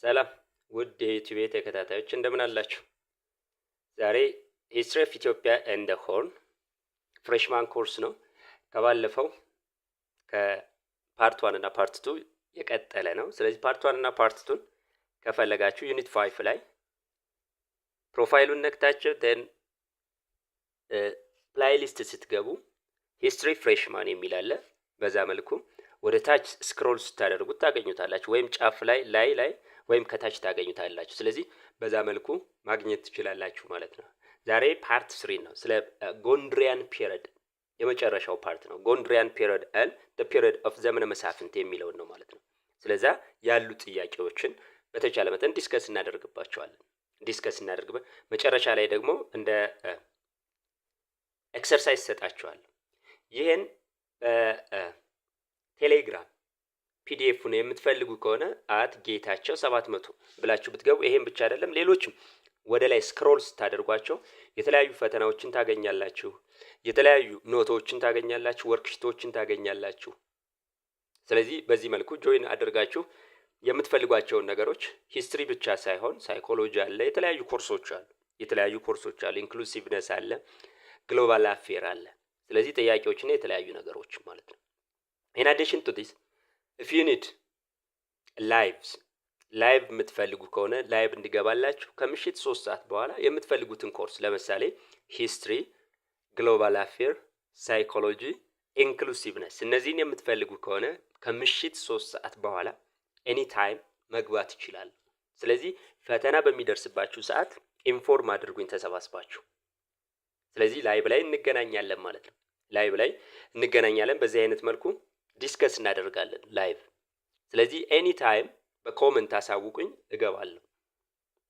ሰላም ውድ የዩቲዩብ ተከታታዮች እንደምን አላችሁ? ዛሬ ሂስትሪ ኦፍ ኢትዮጵያ ኤንድ ዘ ሆርን ፍሬሽማን ኮርስ ነው። ከባለፈው ከፓርት 1 እና ፓርት 2 የቀጠለ ነው። ስለዚህ ፓርት 1 እና ፓርት 2 ከፈለጋችሁ ዩኒት 5 ላይ ፕሮፋይሉን ነክታችሁ then ፕሌይሊስት ስትገቡ ሂስትሪ ፍሬሽማን የሚል አለ። በዛ መልኩ ወደ ታች ስክሮል ስታደርጉት ታገኙታላችሁ፣ ወይም ጫፍ ላይ ወይም ከታች ታገኙታላችሁ። ስለዚህ በዛ መልኩ ማግኘት ትችላላችሁ ማለት ነው። ዛሬ ፓርት 3 ነው። ስለ ጎንድሪያን ፒሪየድ የመጨረሻው ፓርት ነው። ጎንድሪያን ፒሪየድ and the period of ዘመነ መሳፍንት የሚለውን ነው ማለት ነው። ስለዚህ ያሉ ጥያቄዎችን በተቻለ መጠን ዲስከስ እናደርግባቸዋለን። መጨረሻ ላይ ደግሞ እንደ ኤክሰርሳይዝ ሰጣችኋለሁ። ይሄን ቴሌግራም ፒዲኤፉን የምትፈልጉ ከሆነ ጌታቸው 700 ብላችሁ ብትገቡ ይሄን ብቻ አይደለም ሌሎችም ወደ ላይ ስክሮል ስታደርጓቸው የተለያዩ ፈተናዎችን ታገኛላችሁ፣ የተለያዩ ኖቶችን ታገኛላችሁ፣ ወርክሺቶችን ታገኛላችሁ። ስለዚህ በዚህ መልኩ ጆይን አድርጋችሁ የምትፈልጓቸውን ነገሮች ሂስትሪ ብቻ ሳይሆን ሳይኮሎጂ አለ፣ የተለያዩ ኮርሶች አሉ፣ ኢንክሉሲቭነስ አለ፣ ግሎባል አፌር አለ። ስለዚህ ጥያቄዎችና የተለያዩ ነገሮች ማለት ነው። in addition to this if you need ላይቭ የምትፈልጉ ከሆነ ላይቭ እንዲገባላችሁ ከምሽት 3 ሰዓት በኋላ የምትፈልጉትን ኮርስ ለምሳሌ ሂስትሪ፣ ግሎባል አፌር፣ ሳይኮሎጂ፣ ኢንክሉሲቭነስ እነዚህን የምትፈልጉ ከሆነ ከምሽት 3 ሰዓት በኋላ ኤኒ ታይም መግባት ይችላል። ስለዚህ ፈተና በሚደርስባችሁ ሰዓት ኢንፎርም አድርጉኝ ተሰባስባችሁ። ስለዚህ ላይቭ ላይ እንገናኛለን ማለት ነው። በዚህ አይነት መልኩ ዲስከስ እናደርጋለን ላይቭ። ስለዚህ ኤኒ ታይም በኮሜንት አሳውቁኝ፣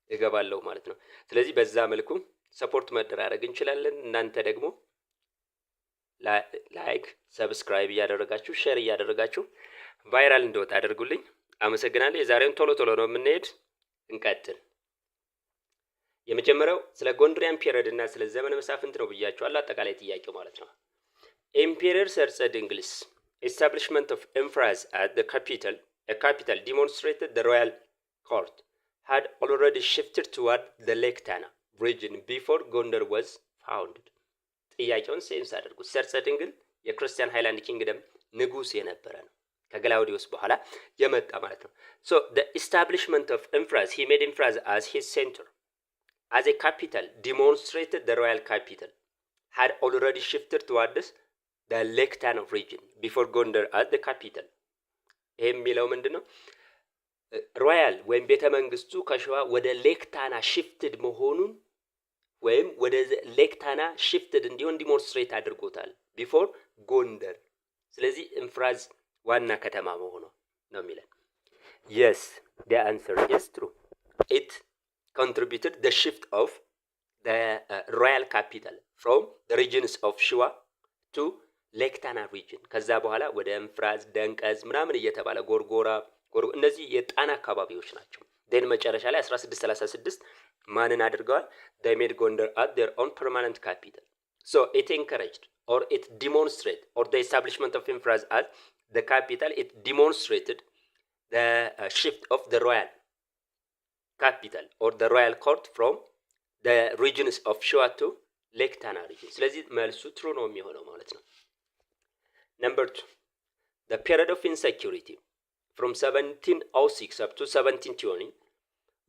እገባለሁ ማለት ነው። ስለዚህ በዛ መልኩ ሰፖርት መደራረግ እንችላለን። እናንተ ደግሞ ላይክ፣ ሰብስክራይብ እያደረጋችሁ ሼር እያደረጋችሁ ቫይራል እንደወጣ አድርጉልኝ። አመሰግናለሁ። የዛሬውን ቶሎ ነው የምንሄድ። እንቀጥል። የመጀመሪያው ስለ ጎንድሪያን ፒሪየድ እና ስለ ዘመነ መሳፍንት ነው ብያችኋለሁ። አጠቃላይ ጥያቄው ማለት ነው። ኢምፔረር ሰርጸ ድንግልስ establishment of emperors at the capital demonstrated the royal court had already shifted toward the Lake Tana region before Gondar was founded። ጥያቄውን ሴንስ አድርጉ። ሰርጸ ድንግል የክርስቲያን ሃይላንድ ኪንግደም ንጉስ የነበረ ነው፣ ከግላውዲዮስ በኋላ የመጣ ማለት ነው። so the establishment of emperors, he made emperors as his center as a capital demonstrated the royal capital had already shifted towards the Lake Tana region before Gondar as the capital። ይሄም የሚለው ምንድነው? ሮያል ወይም ቤተ መንግስቱ ከሸዋ ወደ ሌክ ታና ሽፍትድ መሆኑን ወይም ወደ ሌክ ታና ሽፍትድ እንዲሆን ዲሞንስትሬት አድርጎታል ቢፎር ጎንደር። ስለዚህ ኢንፍራዝ ዋና ከተማ መሆኑ ነው የሚለው። yes the answer is true. it contributed the shift of the royal capital from the regions of Shua to ሌክ ታና ሪጅን። ከዛ በኋላ ወደ እንፍራዝ፣ ደንቀዝ ምናምን እየተባለ ጎርጎራ እነዚህ የጣና አካባቢዎች ናቸው። ደን መጨረሻ ላይ 1636 ማንን አድርገዋል? they made Gondar as their own permanent capital. so it encouraged or it demonstrated or the establishment of Infraz as the capital, it demonstrated the shift of the royal capital or the royal court from the regions of Shua to ሌክ ታና region። ስለዚህ መልሱ ትሩ ነው የሚሆነው ማለት ነው። Number 2, the period of insecurity from 1706 up to 1720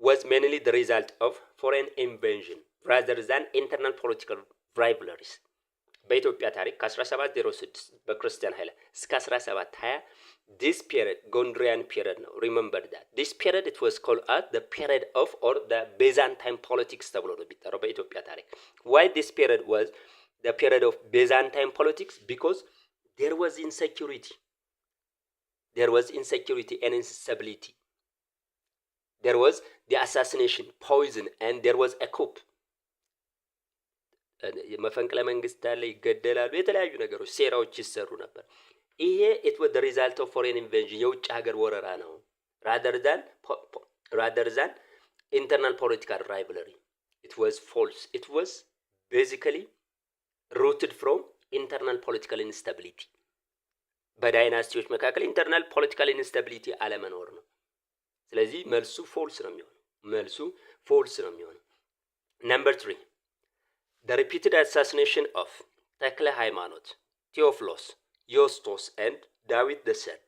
was mainly the result of foreign invasion rather than internal political rivalries። በኢትዮጵያ ታሪክ ከ1706 በክርስቲያን ኃይለ እስከ 1720 this period Gondrian period ነው። remember that this period it was called as the period of or the Byzantine politics ተብሎ ነው የሚጠራው በኢትዮጵያ ታሪክ። why this period was the period of Byzantine politics? because there was insecurity and instability. There was the assassination, poison, and there was a coup. መፈንቅለ መንግስት አለ፣ ይገደላሉ፣ የተለያዩ ነገሮች ሴራዎች ይሰሩ ነበር። ይሄ it was the result of foreign invasion የውጭ ሀገር ወረራ ነው rather than internal political rivalry. it was false. it was basically rooted from internal political instability። በዳይናስቲዎች መካከል ኢንተርናል ፖለቲካል ኢንስታቢሊቲ አለመኖር ነው። ስለዚህ መልሱ ፎልስ ነው የሚሆነው። መልሱ ፎልስ ነው የሚሆነው። ነምበር 3 the repeated assassination of ተክለ ሃይማኖት, Theophilus, Eustace and David the Third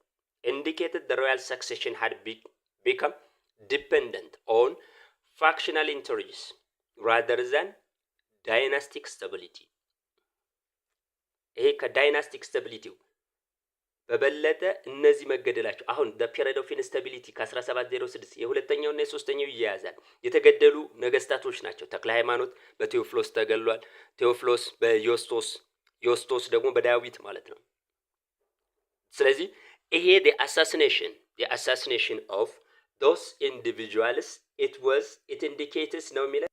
indicated the royal succession had become dependent on factional interests rather than dynastic stability. ይሄ ከዳይናስቲክ ስታቢሊቲው በበለጠ እነዚህ መገደላቸው አሁን the period of instability ከ1706 የሁለተኛውና የሶስተኛው ይያያዛል። የተገደሉ ነገስታቶች ናቸው። ተክለ ሃይማኖት በቴዎፍሎስ ተገሏል። ቴዎፍሎስ በዮስቶስ፣ ዮስቶስ ደግሞ በዳዊት ማለት ነው። ስለዚህ ይሄ the assassination of those individuals it indicates ነው የሚለው።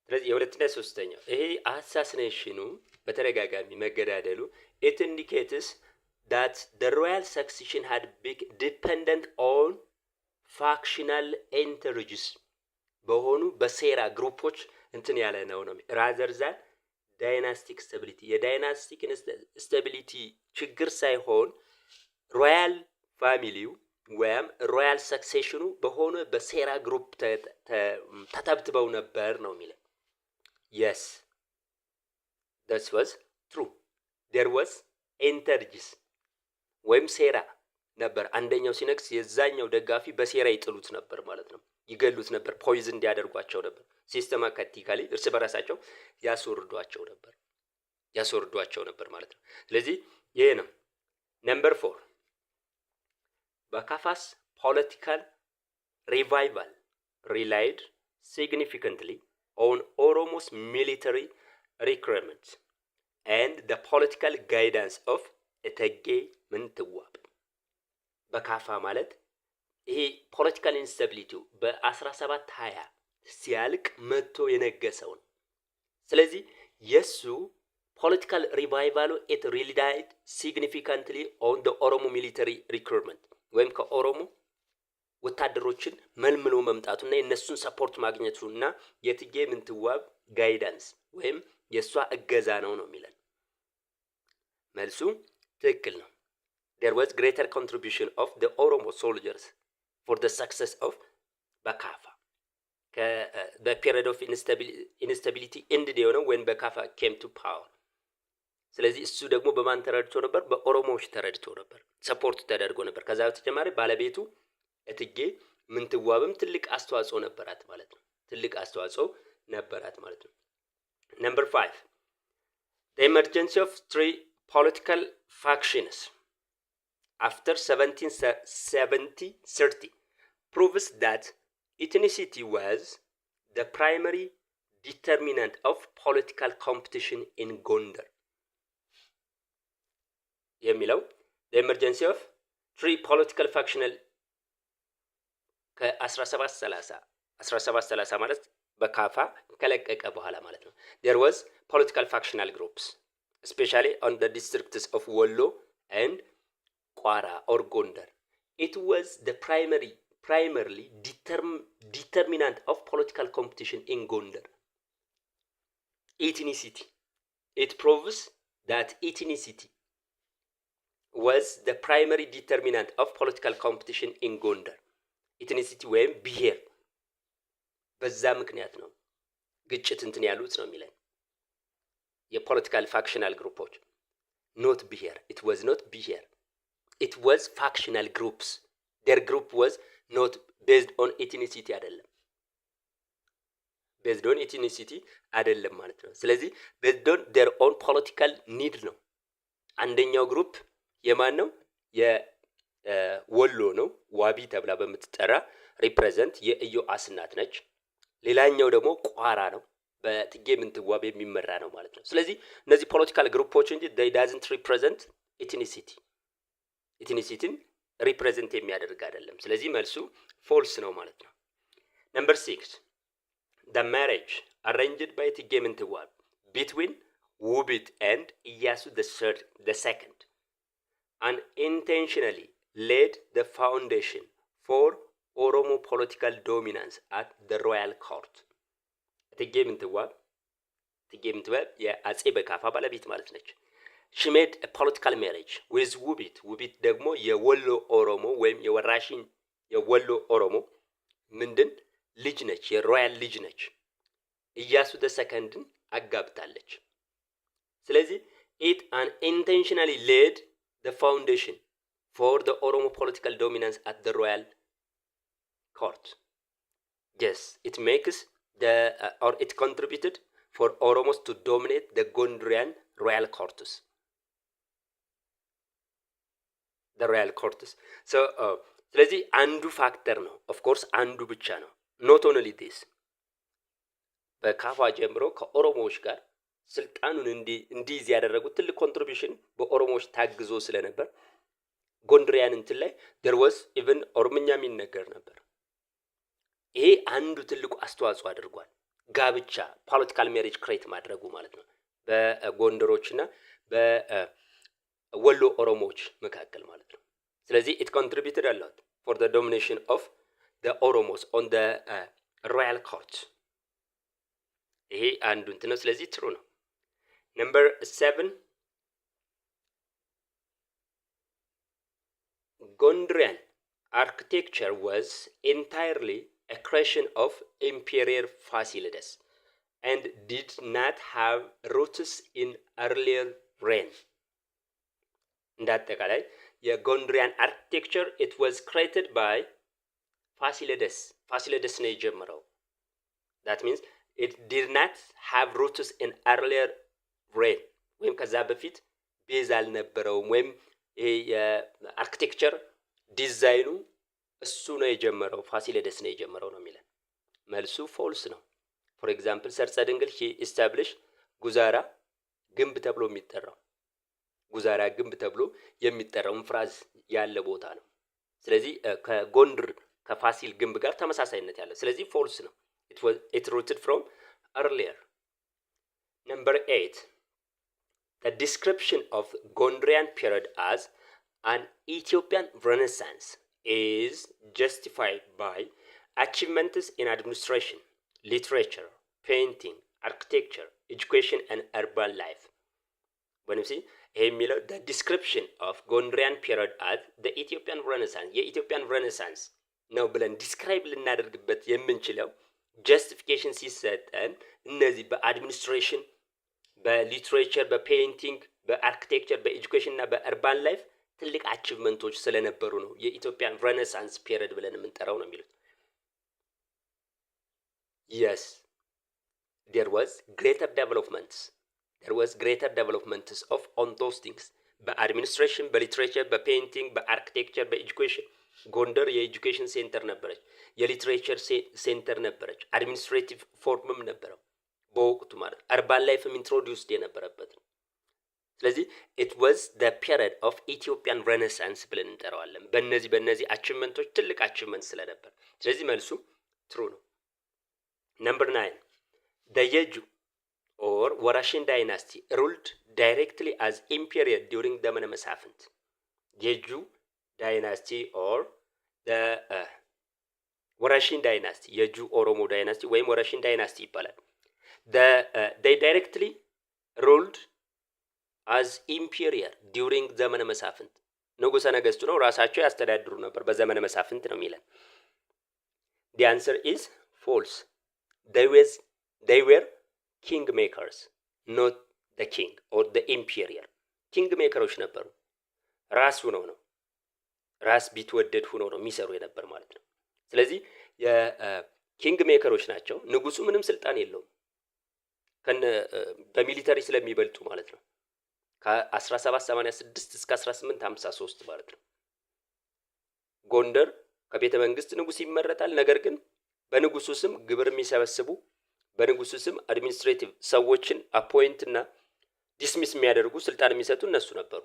ስለዚህ የሁለተኛ ሶስተኛው ይሄ አሳሲኔሽኑ በተደጋጋሚ መገዳደሉ it indicates that the royal succession had been dependent on factional interests በሆኑ በሴራ ግሩፖች እንትን ያለ ነው rather than dynastic stability የዳይናስቲክ ስታቢሊቲ ችግር ሳይሆን ሮያል ፋሚሊው ወይም ሮያል ሰክሴሽኑ በሆነ በሴራ ግሩፕ ተተብትበው ነበር ነው የሚለው። yes that was true there was interges ወይም ሴራ ነበር። አንደኛው ሲነክስ የዛኛው ደጋፊ በሴራ ይጥሉት ነበር ማለት ነው። ይገሉት ነበር፣ ፖይዝን እንዲያደርጓቸው ነበር። ሲስተማቲካሊ እርስ በራሳቸው ያስወርዷቸው ነበር ማለት ነው። ስለዚህ ይሄ ነው። ነምበር 4 በካፋስ ፖለቲካል ሪቫይቫል relied significantly on Oromo's military requirements and the political guidance of እቴጌ ምንትዋብ። በካፋ ማለት ይሄ ፖለቲካል ኢንስታቢሊቲው በ1720 ሲያልቅ መጥቶ የነገሰው ነው። ስለዚህ የሱ ፖለቲካል ሪቫይቫሉ it relied significantly on the Oromo military recruitment ወይም ከኦሮሞ ወታደሮችን መልምሎ መምጣቱና የነሱን ሰፖርት ማግኘቱና የእቴጌ ምንትዋብ ጋይዳንስ ወይም የሷ እገዛ ነው የሚለን። መልሱ ትክክል ነው። there was greater contribution of the Oromo soldiers for the success of Bakafa. The period of instability ended when Bakafa came to power. ስለዚህ እሱ ደግሞ በማን ተረድቶ ነበር? በኦሮሞዎች ተረድቶ ነበር፣ ሰፖርት ተደርጎ ነበር። ከዛ በተጨማሪ ባለቤቱ እቴጌ ምንትዋብም ትልቅ አስተዋጽኦ ነበራት ማለት ነው። Number 5 the emergence of 3 political factions after 1730 proves that ethnicity was the primary determinant of political competition in Gondar. የሚለው the emergence of 3 political factional ከ1730 ማለት በካፋ ከለቀቀ በኋላ ማለት ነው። there was political factional groups especially on the districts of Wollo and Kwara or Gondar. It was the primarily determinant of political competition in Gondar. Ethnicity. It proves that ethnicity was the primary determinant of political competition in Gondar. Ethnicity ወይም ብሔር በዛ ምክንያት ነው ግጭት እንትን ያሉት ነው የሚለን የፖለቲካል ፋክሽናል ግሩፖች not ብሔር it was not ብሔር it was factional groups their group was not based on ethnicity አይደለም ማለት ነው። ስለዚህ based on their own political need ነው። አንደኛው ግሩፕ የማን ነው? የወሎ ነው። ዋቢ ተብላ በምትጠራ ሪፕሬዘንት የኢዮአስ እናት ነች። ሌላኛው ደግሞ ቋራ ነው፣ በእቴጌ ምንትዋብ የሚመራ ነው ማለት ነው። ስለዚህ እነዚህ ፖለቲካል ግሩፖች እንጂ they doesn't represent ethnicity ሪፕሬዘንት የሚያደርግ አይደለም። ስለዚህ መልሱ ፎልስ ነው ማለት ነው። Number 6 the marriage arranged by እቴጌ ምንትዋብ between ውቢት and ኢያሱ the second unintentionally laid the foundation for Oromo political dominance at the royal court. እቴጌ ምንትዋብ የአጼ በካፋ ባለቤት ማለት ነች። she made a political marriage with ውቢት ደግሞ የወሎ ኦሮሞ ወይም የወራሽን የወሎ ኦሮሞ ምንድን ልጅ ነች፣ የሮያል ልጅ ነች። ኢያሱ ደ ሰከንድን አጋብታለች። ስለዚህ it unintentionally laid the foundation for the Oromo political dominance at the royal court. Yes, it makes or it contributed for Oromos to dominate the Gondrian royal courts. The royal courts. So ስለዚህ አንዱ ፋክተር ነው። ኦፍ ኮርስ አንዱ ብቻ ነው። ኖት ኦንሊ ዲስ በካፋ ጀምሮ ከኦሮሞዎች ጋር ስልጣኑን እንዲይዝ ያደረጉት ትልቅ ኮንትሪቢዩሽን በኦሮሞዎች ታግዞ ስለነበር ጎንድሪያን እንትን ላይ there was even ኦሮምኛ የሚነገር ነበር። ይሄ አንዱ ትልቁ አስተዋጽኦ አድርጓል። ጋብቻ ፖለቲካል ሜሪጅ ክሬት ማድረጉ ማለት ነው በጎንደሮችና በወሎ ኦሮሞዎች መካከል ማለት ነው። ስለዚህ it contributed a lot for the domination of the Oromos on the royal court. ይሄ አንዱ እንትን ነው። ስለዚህ ትሩ ነው። Number 7, Gondrian architecture was entirely a creation of Emperor Fasilides and did not have roots in earlier reign. እንዳጠቃላይ የጎንድሪያን አርኪቴክቸር it was created by ፋሲለደስ ነው የጀመረው። that means it did not have roots in earlier reign ወይም ከዛ በፊት ቤዝ አልነበረውም ወይም ይሄ የአርኪቴክቸር ዲዛይኑ እሱ ነው የጀመረው ፋሲለደስ ነው የጀመረው ነው የሚለን። መልሱ ፎልስ ነው። ፎር ኤግዛምፕል ሰርጸ ድንግል he established ጉዛራ ግንብ ተብሎ የሚጠራው ጉዛራ ግንብ ተብሎ የሚጠራው ፍራዝ ያለ ቦታ ነው። ስለዚህ ከጎንድር ከፋሲል ግንብ ጋር ተመሳሳይነት ያለው ስለዚህ ፎልስ ነው። it rooted from earlier. Number 8, the description of Gondrian period as an Ethiopian Renaissance is justified by achievements in administration, literature, painting, architecture, education and urban life. When you see የሚለው the description of Gondrian period as the Ethiopian Renaissance የኢትዮጵያን ሬኔሳንስ ነው ብለን ዲስክራይብ ልናደርግበት የምንችለው ጀስቲፊኬሽን ሲሰጠን እነዚህ በአድሚኒስትሬሽን፣ በሊትሬቸር፣ በፔይንቲንግ፣ በአርኪቴክቸር፣ በኤጁኬሽን እና በአርባን ላይፍ ትልቅ አቺቭመንቶች ስለነበሩ ነው የኢትዮጵያን ሬኔሳንስ ፔሪድ ብለን የምንጠራው ነው የሚሉት። yes there was greater developments of on those things በአድሚኒስትሬሽን፣ በሊትሬቸር፣ በፔይንቲንግ፣ በአርኪቴክቸር፣ በኤጁኬሽን ጎንደር የኤጁኬሽን ሴንተር ነበረች፣ የሊትሬቸር ሴንተር ነበረች፣ አድሚኒስትሬቲቭ ፎርምም ነበረው በወቅቱ ማለት አርባን ላይፍም ኢንትሮዲውስድ የነበረበት ነው። ስለዚህ it was the period of Ethiopian Renaissance ብለን እንጠራዋለን በእነዚህ አቺቭመንቶች ትልቅ አቺቭመንት ስለነበር። ስለዚህ መልሱ ትሩ ነው። Number 9, the Yeju or Warashin dynasty ruled directly as imperial during ዘመነ መሳፍንት። Yeju dynasty or the Warashin dynasty የጁ ኦሮሞ ዳይናስቲ ወይም ወራሽን ዳይናስቲ ይባላል። they directly ruled as imperial during ዘመነ መሳፍንት ንጉሠ ነገሥቱ ነው ራሳቸው ያስተዳድሩ ነበር በዘመነ መሳፍንት ነው የሚለን። the answer is false. they were king makers not the king or the imperial. king makers ነበሩ ራስ ሆነው ነው ራስ ቢትወደድ ሆነው ነው የሚሰሩ የነበር ማለት ነው። ስለዚህ የኪንግ ሜከሮች ናቸው። ንጉሱ ምንም ስልጣን የለውም በሚሊተሪ ስለሚበልጡ ማለት ነው። ከ1786 እስከ 1853 ማለት ነው። ጎንደር ከቤተ መንግስት ንጉስ ይመረጣል። ነገር ግን በንጉሱ ስም ግብር የሚሰበስቡ በንጉሱ ስም አድሚኒስትሬቲቭ ሰዎችን አፖይንት እና ዲስሚስ የሚያደርጉ ስልጣን የሚሰጡ እነሱ ነበሩ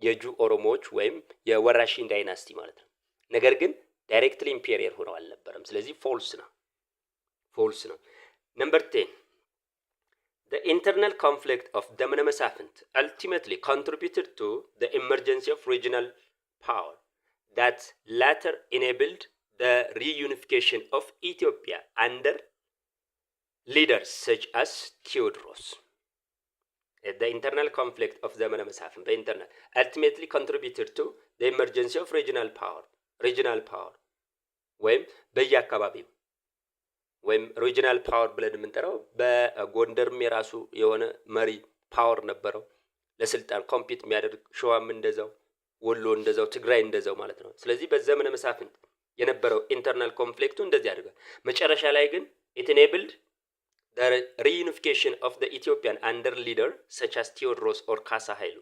የጁ ኦሮሞዎች ወይም የወራሽን ዳይናስቲ ማለት ነው። ነገር ግን ዳይሬክትሊ ኢምፔሪየር ሆነው አልነበረም። ስለዚህ ፎልስ ነው። Number 10, the internal conflict of ዘመነ መሳፍንት ultimately contributed to the emergence of regional power that later enabled the reunification of Ethiopia under leaders such as Theodorus. The internal conflict of ዘመነ መሳፍንት ultimately contributed to the emergence of regional power ወይም በየአካባቢው ወይም ሪጂናል ፓወር ብለን የምንጠራው በጎንደርም የራሱ የሆነ መሪ ፓወር ነበረው ለስልጣን ኮምፒት የሚያደርግ ሸዋም እንደዛው ወሎ እንደዛው ትግራይ እንደዛው ማለት ነው። ስለዚህ በዘመነ መሳፍንት የነበረው ኢንተርናል ኮንፍሊክቱ እንደዚህ አድርጓል። መጨረሻ ላይ ግን it enabled the reunification of the Ethiopian under leader such as ቴዎድሮስ or ካሳ ኃይሉ።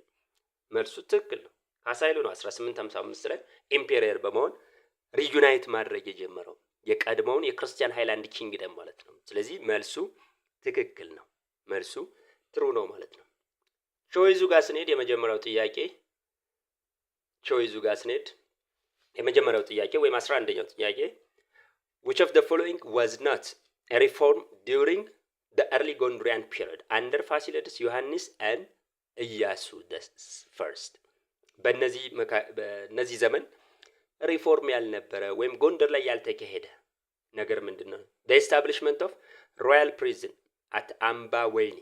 መልሱ ትክክል ነው። ካሳ ኃይሉ ነው 1855 ላይ ኢምፔሪየር በመሆን ሪዩናይት ማድረግ የጀመረው የቀድሞውን የክርስቲያን ሃይላንድ ኪንግደም ማለት ነው። ስለዚህ መልሱ ትክክል ነው። መልሱ ትሩ ነው ማለት ነው። ቾይዙ ጋር ስንሄድ የመጀመሪያው ጥያቄ ወይም 11ኛው ጥያቄ which of the following was not a reform during the early Gondorian period under ፋሲለደስ ዮሐንስ and ኢያሱ the first? በእነዚህ ዘመን ሪፎርም ያልነበረ ወይም ጎንደር ላይ ያልተካሄደ ነገር ምንድነው? the establishment of royal prison at አምባ ወይኒ,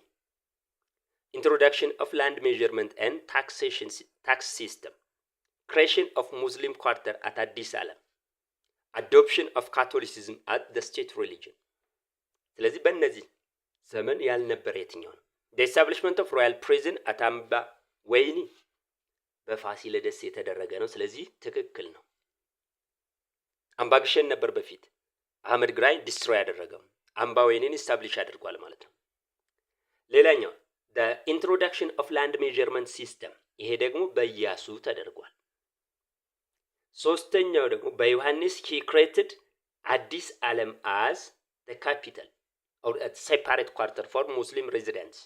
introduction of land measurement and tax system, creation of Muslim quarter at Addis Alam, adoption of Catholicism as the state religion. ስለዚህ በእነዚህ ዘመን ያልነበረ የትኛው ነው? the establishment of royal prison at አምባ ወይኒ በፋሲለደስ የተደረገ ነው። ስለዚህ ትክክል ነው። አምባግሸን ነበር በፊት አህመድ ግራኝ ዲስትሮይ ያደረገው፣ አምባ ወይኒን ኢስታብሊሽ አድርጓል ማለት ነው። ሌላኛው the introduction of land measurement system፣ ይሄ ደግሞ በኢያሱ ተደርጓል። ሶስተኛው ደግሞ በዮሐንስ he created አዲስ ዓለም as the capital or a separate quarter for Muslim residents።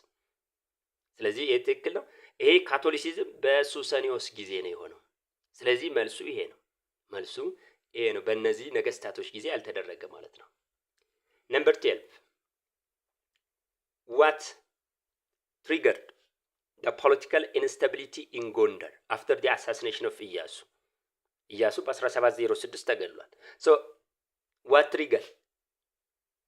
ስለዚህ ይሄ ትክክል ነው። ይሄ ካቶሊሲዝም በሱሰኒዮስ ጊዜ ነው የሆነው። ስለዚህ መልሱ ይሄ ነው። በእነዚህ ነገስታቶች ጊዜ ያልተደረገ ማለት ነው። ነምበር 12 what triggered the political instability in Gondar after the assassination of ኢያሱ? ኢያሱ በ1706 ተገድሏል። so what triggered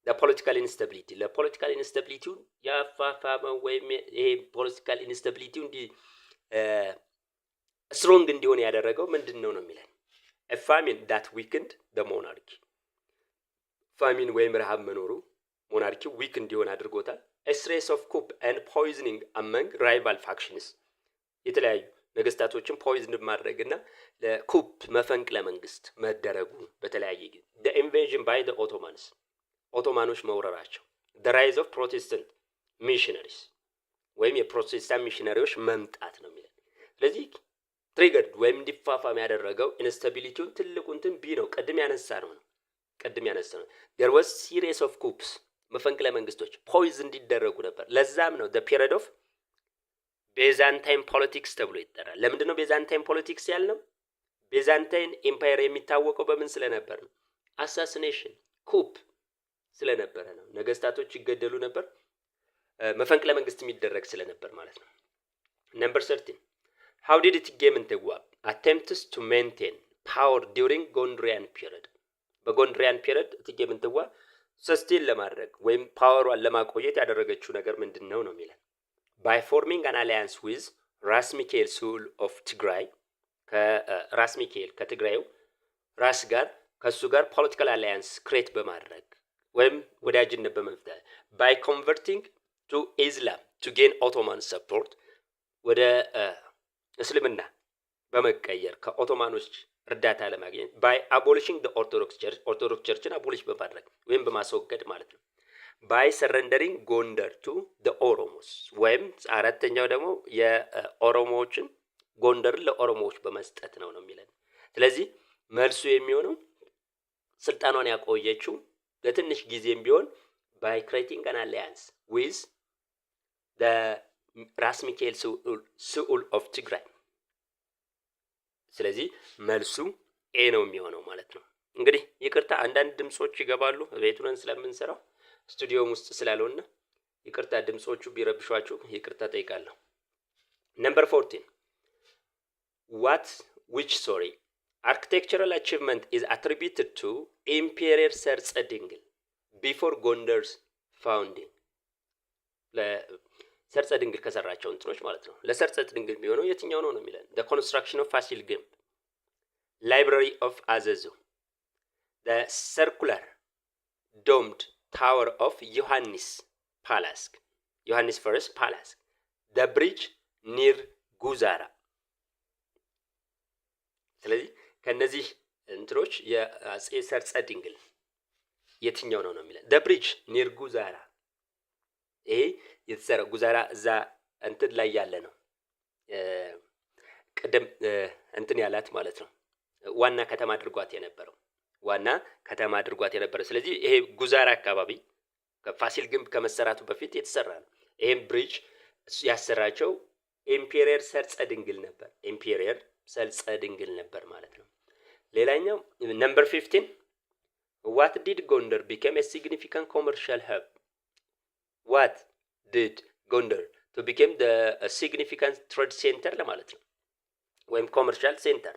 the political instability? ለፖለቲካል ኢንስታቢሊቲው ያፋፋመው ወይም ይሄ ፖለቲካል ኢንስታቢሊቲው ስትሮንግ እንዲሆን ያደረገው ምንድነው ነው የሚለን? a famine that weakened the monarchy። ፋሚን ወይም ረሃብ መኖሩ ሞናርኪው ዊክ እንዲሆን አድርጎታል። a stress of coup and poisoning among rival factions፣ የተለያዩ ነገስታቶችን ፖይዝን ማድረግና ለኩፕ መፈንቅለ መንግስት መደረጉ በተለያየ ጊዜ። the invasion by the Ottomans፣ ኦቶማኖች መውረራቸው። the rise of Protestant missionaries ወይም የፕሮቴስታንት ሚሽነሪዎች መምጣት ነው የሚለው። ስለዚህ ትሪገርድ ወይም እንዲፋፋም ያደረገው ኢንስታቢሊቲውን ትልቁንትን ቢ ነው። ቅድም ያነሳ ነው። there was series of coups፣ መፈንቅለ መንግስቶች ፖይዝ እንዲደረጉ ነበር። ለዛም ነው the period of ቤዛንታይን ፖለቲክስ ተብሎ ይጠራል። ለምንድን ነው ቤዛንታይን ፖለቲክስ ያልነው? ቤዛንታይን ኤምፓየር የሚታወቀው በምን ስለነበር ነው? አሳሲኔሽን ኩፕ ስለነበረ ነው። ነገስታቶች ይገደሉ ነበር፣ መፈንቅለ መንግስት የሚደረግ ስለነበር ማለት ነው። ነምበር 13 how did it came into attempts to maintain power during Gondorian period? በጎንድሪያን ፒሪየድ እቴጌ ምንትዋ ሰስቴን ለማድረግ ወይም ፓወሯን ለማቆየት ያደረገችው ነገር ምንድነው ነው የሚለን? by forming an alliance with ራስ ሚካኤል ስዑል of ትግራይ፣ ከራስ ሚካኤል ከትግራዩ ራስ ጋር ከሱ ጋር ፖለቲካል አላያንስ ክሬት በማድረግ ወይም ወዳጅነት በመፍጠር by converting to Islam to gain Ottoman support፣ ወደ እስልምና በመቀየር ከኦቶማኖች እርዳታ ለማግኘት by abolishing the Orthodox Church፣ ኦርቶዶክስ ቸርችን አቦሊሽ በማድረግ ወይም በማስወገድ ማለት ነው። by surrendering ጎንደር to the Oromos፣ ወይም አራተኛው ደግሞ የኦሮሞዎችን ጎንደርን ለኦሮሞዎች በመስጠት ነው የሚለን። ስለዚህ መልሱ የሚሆነው ስልጣኗን ያቆየችው ለትንሽ ጊዜም ቢሆን by creating an alliance with the ራስ ሚካኤል ስዑል of ትግራይ። ስለዚህ መልሱ ኤ ነው የሚሆነው ማለት ነው። እንግዲህ ይቅርታ አንዳንድ ድምጾች ይገባሉ፣ ቤቱን ስለምንሰራው ስቱዲዮም ውስጥ ስላልሆነ ይቅርታ ድምጾቹ ቢረብሿችሁ ይቅርታ ጠይቃለሁ። ነምበር 14 which architectural achievement is attributed to Emperor ሰርጸ ድንግል before Gondar's founding? ለሰርጸ ድንግል ከሰራቸው እንትኖች ማለት ነው። ለሰርጸ ድንግል የሚሆነው የትኛው ነው የሚለን? the construction of ፋሲል ግንብ፣ library of አዘዞ፣ the circular domed tower of Iohannis Palace, Iohannis First Palace, the bridge near Guzara። ስለዚህ ከነዚህ እንትሮች የአጼ ሰርጸ ድንግል የትኛው ነው የሚለን? the bridge near Guzara። ይሄ የተሰራ ጉዛራ እዛ እንትን ላይ ያለ ነው። ቅድም እንትን ያላት ማለት ነው። ዋና ከተማ አድርጓት የነበረው ስለዚህ ይሄ ጉዛራ አካባቢ ከፋሲል ግንብ ከመሰራቱ በፊት የተሰራ ነው። ይሄን ብሪጅ ያሰራቸው ኢምፔሪየር ሰርጸ ድንግል ነበር ማለት ነው። ሌላኛው ነምበር 15 what did Gondar become a significant commercial hub? what did Gondar to become the significant trade center ለማለት ነው ወይም commercial center?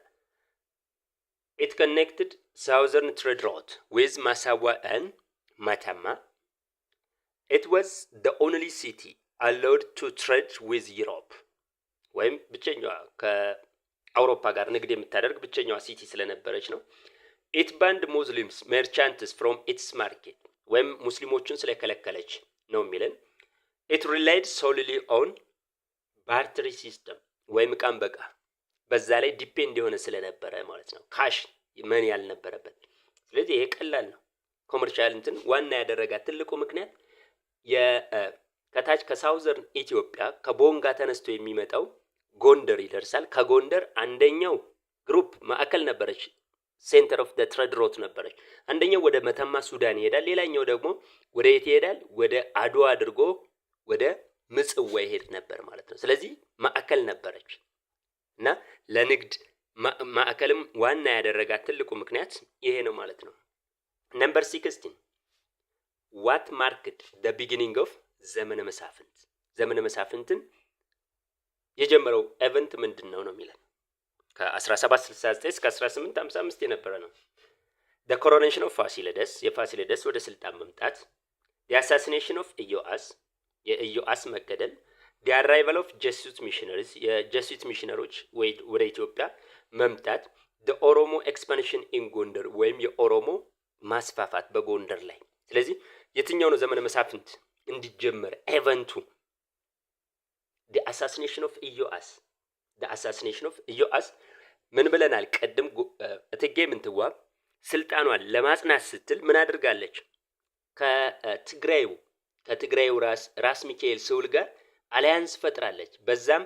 It connected southern trade route with Massawa and Matama. It was the only city allowed to trade with Europe. ወይም ብቸኛዋ ከአውሮፓ ጋር ንግድ የምታደርግ ብቸኛዋ ሲቲ ስለነበረች ነው። It banned Muslims merchants from its market. ወይም ሙስሊሞችን ስለከለከለች ነው የሚለን። It relied solely on barter system ወይም ዕቃን በቃ በዛ ላይ ዲፔንድ የሆነ ስለነበረ ማለት ነው። ካሽ መን ያልነበረበት። ስለዚህ ይሄ ቀላል ነው። ኮመርሻል እንትን ዋና ያደረጋት ትልቁ ምክንያት ከታች ከሳውዘርን ኢትዮጵያ ከቦንጋ ተነስቶ የሚመጣው ጎንደር ይደርሳል። ከጎንደር አንደኛው ግሩፕ ማዕከል ነበረች፣ ሴንተር ኦፍ ዘ ትሬድ ሮት ነበረች። አንደኛው ወደ መተማ ሱዳን ይሄዳል፣ ሌላኛው ደግሞ ወደ የት ይሄዳል? ወደ አድዋ አድርጎ ወደ ምጽዋ ይሄድ ነበር ማለት ነው። ስለዚህ ማዕከል ነበረች እና ለንግድ ማዕከልም ዋና ያደረጋት ትልቁ ምክንያት ይሄ ነው ማለት ነው። ነምበር 16 what marked the beginning of ዘመነ መሳፍንት? ዘመነ መሳፍንትን የጀመረው ኤቨንት ምንድነው ነው የሚለን? ከ1769 እስከ 1855 የነበረ ነው። the coronation of ፋሲለደስ፣ የፋሲለደስ ወደ ስልጣን መምጣት፣ the assassination of ኢዮአስ፣ የኢዮአስ መገደል፣ the arrival of Jesuit missionaries፣ የጀሱት ሚሽነሮች ወደ ኢትዮጵያ መምጣት፣ the ኦሮሞ expansion in ጎንደር ወይም የኦሮሞ ማስፋፋት በጎንደር ላይ። ስለዚህ የትኛው ነው ዘመነ መሳፍንት እንዲጀመር ኤቨንቱ? the assassination of ኢዮአስ ምን ብለናል ቀደም? እቴጌ ምንትዋብ ስልጣኗን ለማጽናት ስትል ምን አድርጋለች? ከትግራዩ ራስ ሚካኤል ስውል ጋር አሊያንስ ፈጥራለች። በዛም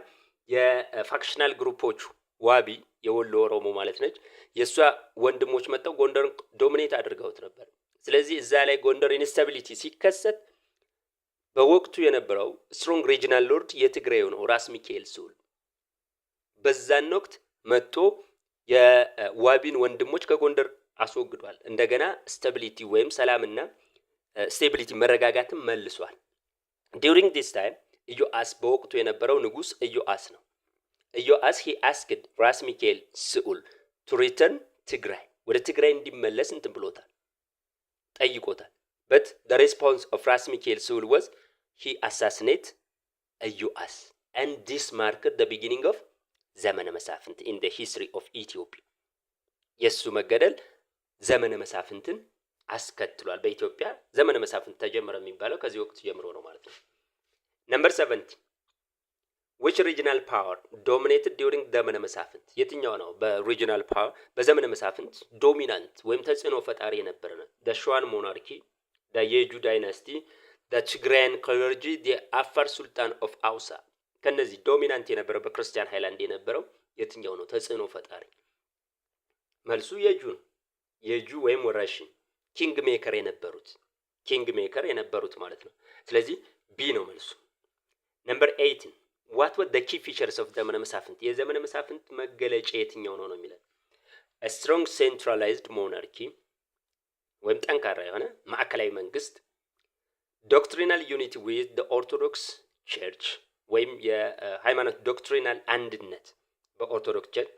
የፋክሽናል ግሩፖቹ ዋቢ የወሎ ኦሮሞ ማለት ነች፣ የሷ ወንድሞች መጣው ጎንደር ዶሚኔት አድርገውት ነበር። ስለዚህ እዛ ላይ ጎንደር ኢንስታቢሊቲ ሲከሰት በወቅቱ የነበረው ስትሮንግ ሪጂናል ሎርድ የትግራዩ ነው ራስ ሚካኤል ስውል። በዛን ወቅት መጥቶ የዋቢን ወንድሞች ከጎንደር አስወግዷል። እንደገና ስታቢሊቲ ወይም ሰላምና ስቴቢሊቲ መረጋጋትም መልሷል። ዲዩሪንግ ዲስ ታይም ኢዮአስ በወቅቱ የነበረው ንጉስ ኢዮአስ ነው። ኢዮአስ he asked ራስ ሚካኤል ስዑል to return ትግራይ፣ ወደ ትግራይ እንዲመለስ እንትን ብሎታል፣ ጠይቆታል። but the response of ራስ ሚካኤል ስዑል was he assassinate ኢዮአስ and this marked the beginning of ዘመነ መሳፍንት in the history of Ethiopia። የሱ መገደል ዘመነ መሳፍንትን አስከትሏል። በኢትዮጵያ ዘመነ መሳፍንት ተጀመረ የሚባለው ከዚህ ወቅት ጀምሮ ነው ማለት ነው። ነምበር 7 which regional power dominated during ዘመነ መሳፍንት? የትኛው ነው በሪጂናል ፓወር በዘመነ መሳፍንት ዶሚናንት ወይም ተጽዕኖ ፈጣሪ የነበረ ነው? the Shuan monarchy፣ the የጁ ዳይናስቲ፣ the Tigrayan clergy፣ the አፋር ሱልጣን of አውሳ። ከነዚህ ዶሚናንት የነበረው በክርስቲያን ሃይላንድ የነበረው የትኛው ነው ተጽዕኖ ፈጣሪ? መልሱ የጁ ወይም ወራሽን ኪንግ ሜከር የነበሩት ማለት ነው። ስለዚህ ቢ ነው መልሱ። ነምበር 18 what were the key features of ዘመነ መሳፍንት? የዘመነ መሳፍንት መገለጫ የትኛው ነው የሚለው? a strong centralized monarchy ወይም ጠንካራ የሆነ ማዕከላዊ መንግስት፣ doctrinal unity with the orthodox church ወይም የሃይማኖት ዶክትሪናል አንድነት በኦርቶዶክስ ቸርች፣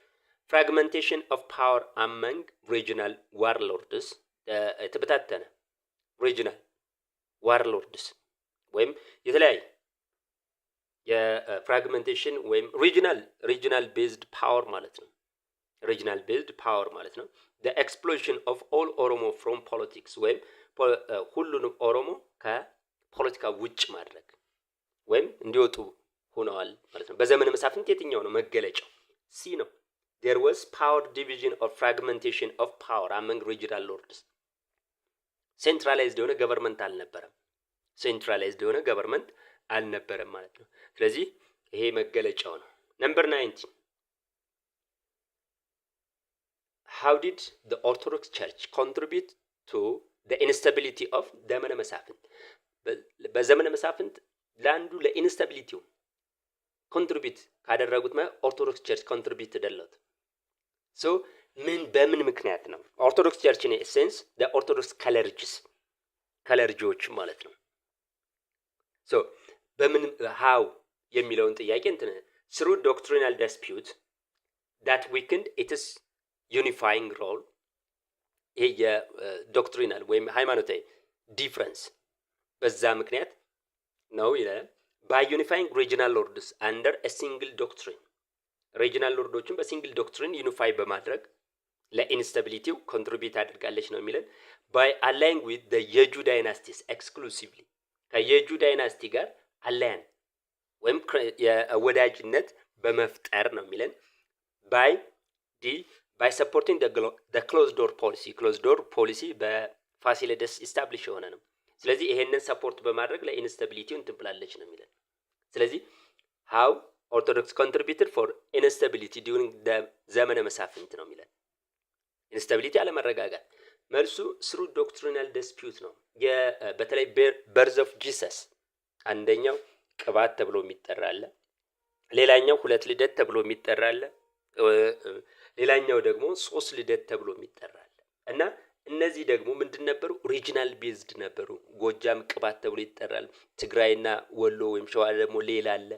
fragmentation of power among regional warlords፣ የተበታተነ regional warlords ወይም የተለያየ የፍራግመንቴሽን ወይም ሪጂናል ቤዝድ ፓወር ማለት ነው። the explosion of all Oromo from politics ወይም ሁሉንም ኦሮሞ ከፖለቲካ ውጭ ማድረግ ወይም እንዲወጡ ሆነዋል ማለት ነው። በዘመነ መሳፍንት የትኛው ነው መገለጫው? ሲ ነው። there was power division or fragmentation of power among regional lords centralized የሆነ ገቨርንመንት አልነበረም። ሴንትራላይዝድ የሆነ ገቨርንመንት አልነበረም ማለት ነው። ስለዚህ ይሄ መገለጫው ነው። ነምበር 19 how did the Orthodox Church contribute to the instability of ዘመነ መሳፍንት? በዘመነ መሳፍንት ለአንዱ ለኢንስታቢሊቲው ኮንትሪቢዩት ካደረጉት ኦርቶዶክስ ቸርች ኮንትሪቢዩት ተደለት ሶ በምን ምክንያት ነው? ኦርቶዶክስ ቸርች ኢን ኤሴንስ the Orthodox ከለርጂዎች ማለት ነው። ሶ በምን how የሚለውን ጥያቄ እንትን through doctrinal dispute that weakened its unifying role ይሄ የዶክትሪናል ወይም ሃይማኖታዊ ዲፍረንስ በዛ ምክንያት ነው ይላል። by unifying regional lords under a single doctrine regional lorዶችን በሲንግል ዶክትሪን ዩኒፋይ በማድረግ ለኢንስታቢሊቲው ኮንትሪቢዩት አድርጋለች ነው የሚለን። by allying with the የጁ ዳይናስቲስ exclusively ከየጁ ዳይናስቲ ጋር አላያን ወይም የወዳጅነት በመፍጠር ነው የሚለን። by supporting the closed door policy በፋሲለደስ ኢስታብሊሽ የሆነ ነው። ስለዚህ ይሄንን ሰፖርት በማድረግ ለኢንስታቢሊቲው እንትን ብላለች ነው የሚለን። ስለዚህ how Orthodox contributed for instability during the ዘመነ መሳፍንት ነው የሚለን። ኢንስታቢሊቲ አለመረጋጋት መልሱ through doctrinal dispute ነው። በተለይ birth of Jesus አንደኛው ቅባት ተብሎ የሚጠራ አለ፣ ሌላኛው ሁለት ልደት ተብሎ የሚጠራ አለ፣ ሌላኛው ደግሞ ሶስት ልደት ተብሎ የሚጠራ አለ እና እነዚህ ደግሞ ምንድነው ሪጂናል ቤዝድ ነበሩ። ጎጃም ቅባት ተብሎ ይጠራል፣ ትግራይና ወሎ ወይም ሸዋ ደግሞ ሌላ አለ፣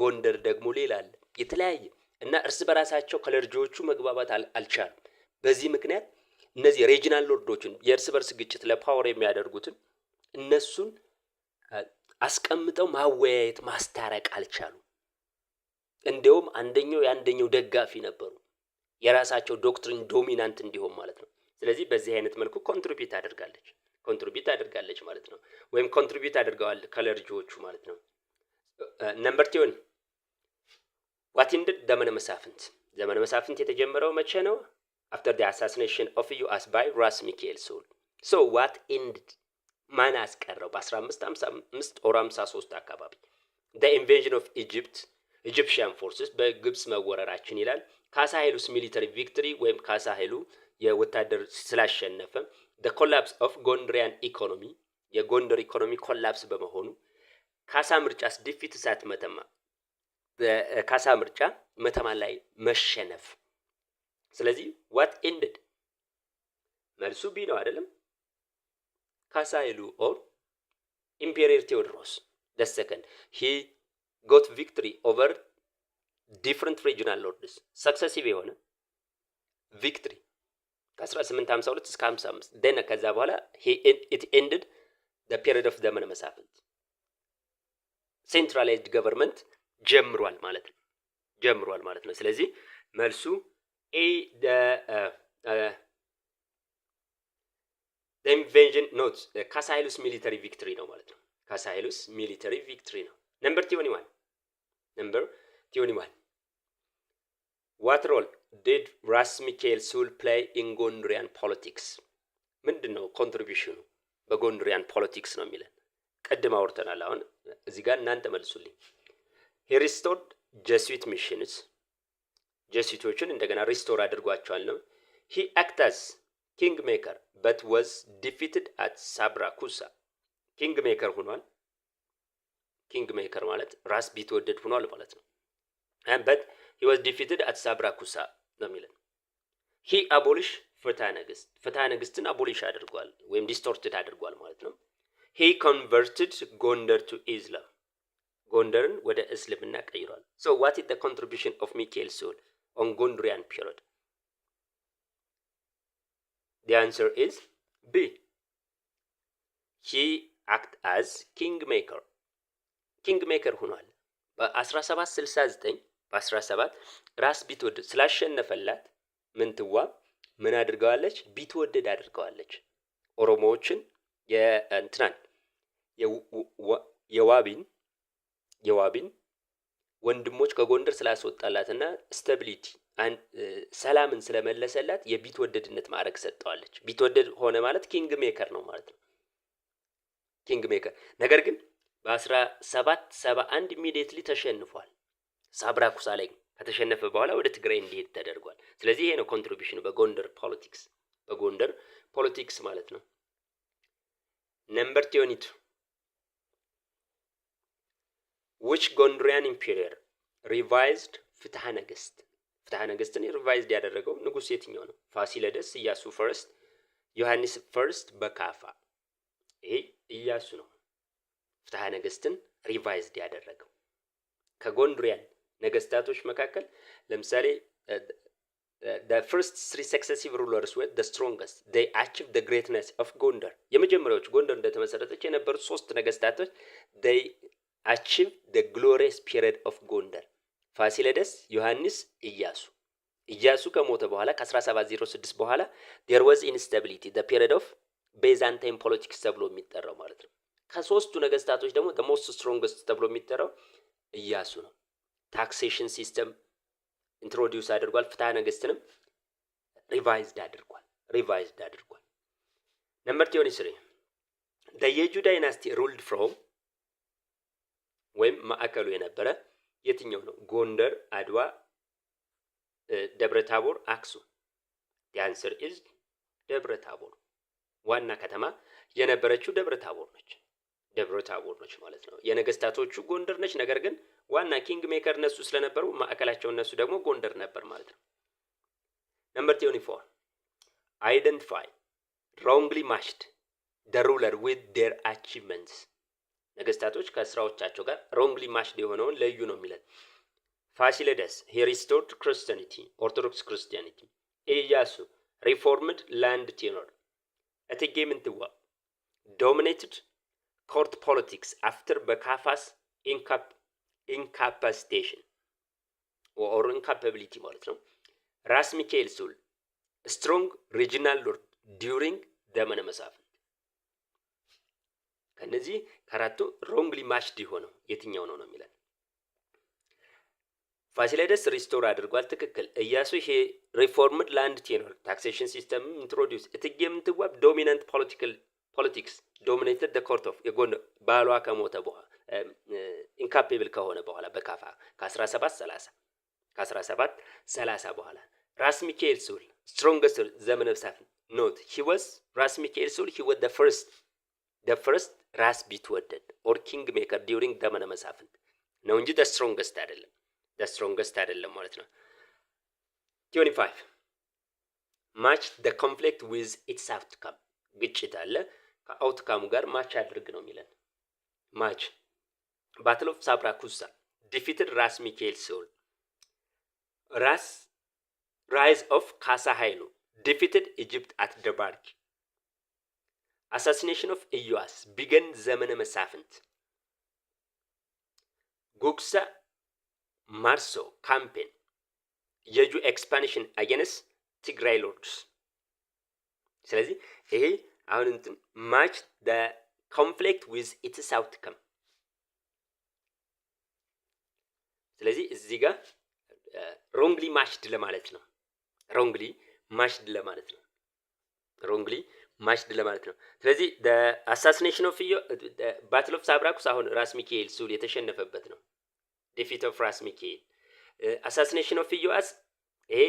ጎንደር ደግሞ ሌላ አለ የተለያየ እና እርስ በራሳቸው ከለርጂዎቹ መግባባት አልቻሉም። በዚህ ምክንያት እነዚህ ሪጂናል ሎርዶችን የእርስ በርስ ግጭት ለፓወር የሚያደርጉትን እነሱን አስቀምጠው ማወያየት ማስታረቅ አልቻሉም። እንደውም አንደኛው ደጋፊ ነበሩ፣ የራሳቸው ዶክትሪን ዶሚናንት እንዲሆን ማለት ነው። ስለዚህ በዚህ አይነት መልኩ ኮንትሪቢዩት አድርጋለች ማለት ነው፣ ወይም ኮንትሪቢዩት አድርገዋል ከለርጂዎቹ ማለት ነው። ነምበር 10 what ended ዘመነ መሳፍንት የተጀመረው መቼ ነው? after the assassination of Iyas by ራስ ሚካኤል ሶል so what ended ማን አስቀረው? በ1555 or 53 አካባቢ the invasion of Egyptian forces በግብጽ መወረራችን ይላል። ካሳ ኃይሉስ ሚሊተሪ ቪክቶሪ ወይም ካሳ ኃይሉ የወታደር ስላሸነፈ the collapse of Gondarian economy የጎንደር ኢኮኖሚ ኮላፕስ በመሆኑ ካሳ ምርጫስ ዲፊት ሳት መተማ በካሳ ምርጫ መተማ ላይ መሸነፍ። ስለዚህ what ended መልሱ ቢ ነው አይደለም? ካሳ ኃይሉ or ኢምፔሪየር ቴዎድሮስ the second he got victory over different regional lords successive የሆነ ቪክቶሪ ከ1852 እስከ 55 ደና ከዛ በኋላ it ended the period of ዘመነ መሳፍንት ሴንትራላይዝድ ገቨርንመንት ጀምሯል ማለት ነው። ስለዚህ መልሱ ኤ the invasion notes ካሳ ኃይሉስ ሚሊተሪ ቪክቶሪ ነው ማለት ነው። ካሳ ኃይሉስ ሚሊተሪ ቪክቶሪ ነው። ነምበር 21 what role did ራስ ሚካኤል ሶል play in Gondarian politics? ምንድነው ኮንትሪቢዩሽኑ በጎንደሪያን ፖለቲክስ ነው የሚለን። ቀድማ አውርተናል። አሁን እዚህ ጋር እናንተ መልሱልኝ። he restored Jesuit missions ጀሱቶችን እንደገና ሪስቶር አድርጓቸዋል ነው። he acted as kingmaker but was defeated at Sabrakusa kingmaker ሆኗል። ኪንግሜከር ማለት ራስ ቢትወደድ ሆኗል ማለት ነው። but he was defeated at Sabrakusa ነው የሚለን። he abolished ፍትሐ ነገስትን አቦሊሽ አድርጓል ወይም ዲስቶርትድ አድርጓል ማለት ነው። he converted Gondar to Islam ጎንደርን ወደ እስልምና ቀይሯል። so what is the contribution of Michael Soul on Gondarian period? the answer is B. he act as ኪንግሜከር ሆኗል። በ1769 ራስ ቢትወደድ ስላሸነፈላት ምንትዋ ምን አድርገዋለች? ቢትወደድ አድርገዋለች። ኦሮሞዎችን የእንትናን የዋቢን ወንድሞች ከጎንደር ስላስወጣላትና ስታቢሊቲ ሰላምን ስለመለሰላት የቢትወደድነት ማዕረግ ሰጠዋለች። ቢትወደድ ሆነ ማለት ኪንግ ሜከር ነው ማለት ነው። ኪንግ ሜከር። ነገር ግን በ1771 ኢሚዲየትሊ ተሸንፏል። ሳብራኩሳ ላይ ከተሸነፈ በኋላ ወደ ትግራይ እንዲሄድ ተደርጓል። ስለዚህ ይሄ ነው ኮንትሪቢዩሽኑ በጎንደር ፖለቲክስ ማለት ነው። ነምበር 22 which Gondorian emperor revised ፍትሐ ነገስትን ሪቫይዝድ ያደረገው ንጉስ የትኛው ነው? ፋሲለደስ፣ ኢያሱ ፈርስት፣ ዮሐንስ ፈርስት በካፋ። ይሄ ኢያሱ ነው ፍትሐ ነገስትን ሪቫይዝድ ያደረገው። ከጎንደሪያን ነገስታቶች መካከል ለምሳሌ the first three successive rulers were the strongest. They achieved the greatness of Gondar. የመጀመሪያዎቹ ጎንደር እንደተመሰረተች የነበሩት ሶስት ነገስታቶች they achieved the glorious period of ጎንደር። ፋሲለደስ፣ ዮሐንስ፣ ኢያሱ ከሞተ በኋላ ከ1706 በኋላ there was instability, the period of Byzantine politics ተብሎ የሚጠራው ማለት ነው። ከሶስቱ ነገስታቶች ደግሞ the most strongest ተብሎ የሚጠራው ኢያሱ ነው። ታክሴሽን ሲስተም ኢንትሮዲዩስ አድርጓል። ፍትሐ ነገስትንም ሪቫይዝድ አድርጓል። ነምበር 23 the የጁ ዳይናስቲ ruled from ወይም ማዕከሉ የነበረ የትኛው ነው? ጎንደር፣ አድዋ፣ ደብረታቦር፣ አክሱም። the answer is ደብረታቦር። ዋና ከተማ የነበረችው ደብረታቦር ነች ማለት ነው። የነገስታቶቹ ጎንደር ነች። ነገር ግን ዋና ኪንግ ሜከር እነሱ ስለነበሩ ማዕከላቸው እነሱ ደግሞ ጎንደር ነበር ማለት ነው። ነምበር 24 identify wrongly matched the ruler with their achievements. ነገስታቶች ከስራዎቻቸው ጋር wrongly matched የሆነውን ለዩ ነው የሚለን። ፋሲለደስ he restored Christianity, ኦርቶዶክስ ክርስቲያኒቲ። ኢያሱ reformed land tenure. እቴጌ ምንትዋብ dominated court politics after በካፋስ ኢንካፓሲቴሽን or incapability ማለት ነው። ራስ ሚካኤል ሱል strong regional lord during ዘመነ መሳፍንት። ከነዚህ ከአራቱ wrongly matched የሆነው የትኛው ነው የሚለን። ፋሲለደስ ሪስቶር አድርጓል፣ ትክክል። ኢያሱ ይሄ ሪፎርምድ ላንድ ቴኖር ታክሴሽን ሲስተም ኢንትሮዲዩስ። እቴጌ ምንትዋብ ዶሚናንት ፖለቲክስ ዶሚኔትድ the court of የጎን ባሏ ከሞተ በኋላ ኢንካፔብል ከሆነ በኋላ በካፋ ከ1730 በኋላ። ራስ ሚካኤል ሱል ስትሮንገስት ዘመነ መሳፍንት ኖት ራስ ሚካኤል ሱል he was the first ራስ ቢትወደድ or king maker during ዘመነ መሳፍንት ነው እንጂ the strongest አይደለም ማለት ነው። 25 match the conflict with its outcome. ግጭት አለ ከአውትካሙ ጋር ማች አድርግ ነው የሚለን። ማች ባትል ኦፍ ሳብራኩሳ defeated ራስ ሚካኤል ሱል። ራይዝ ኦፍ ካሳ ኃይሉ defeated Egypt at ደባርቅ። assassination of ኢዮአስ ቢገን ዘመነ መሳፍንት። ጉግሳ ማርሶ ካምፔን የጁ ኤክስፓንሽን አጌንስት ትግራይ ሎርድስ። ስለዚህ ይሄ አሁን እንትን match the conflict with its outcome። ስለዚህ እዚህ ጋር wrongly matched ለማለት ነው። wrongly matched ለማለት ነው። ስለዚህ the assassination of battle of ሳብራኩስ አሁን ራስ ሚካኤል ሱል የተሸነፈበት ነው። defeat of ራስ ሚካኤል። assassination of ኢዮአስ ይሄ